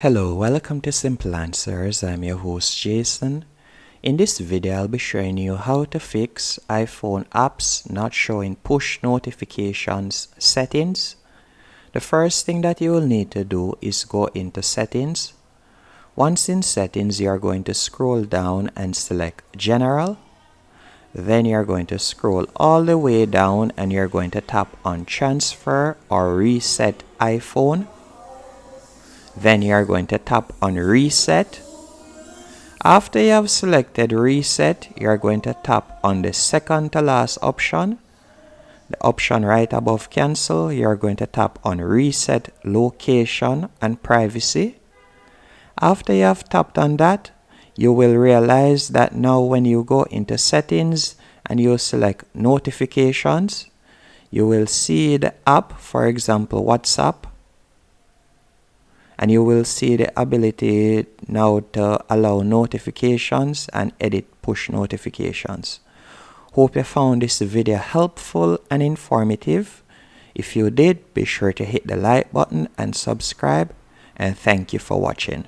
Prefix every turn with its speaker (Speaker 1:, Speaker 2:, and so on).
Speaker 1: Hello, welcome to Simple Answers. I'm your host Jason. In this video, I'll be showing you how to fix iPhone apps not showing push notifications settings. The first thing that you will need to do is go into settings. Once in settings, you are going to scroll down and select General. Then you're going to scroll all the way down and you're going to tap on Transfer or Reset iPhone. Then you are going to tap on Reset. After you have selected Reset, you are going to tap on the second to last option. The option right above Cancel, you are going to tap on Reset Location and Privacy. After you have tapped on that, you will realize that now when you go into Settings and you select Notifications, you will see the app, for example WhatsApp. And you will see the ability now to allow notifications and edit push notifications. Hope you found this video helpful and informative. If you did, be sure to hit the like button and subscribe. And thank you for watching.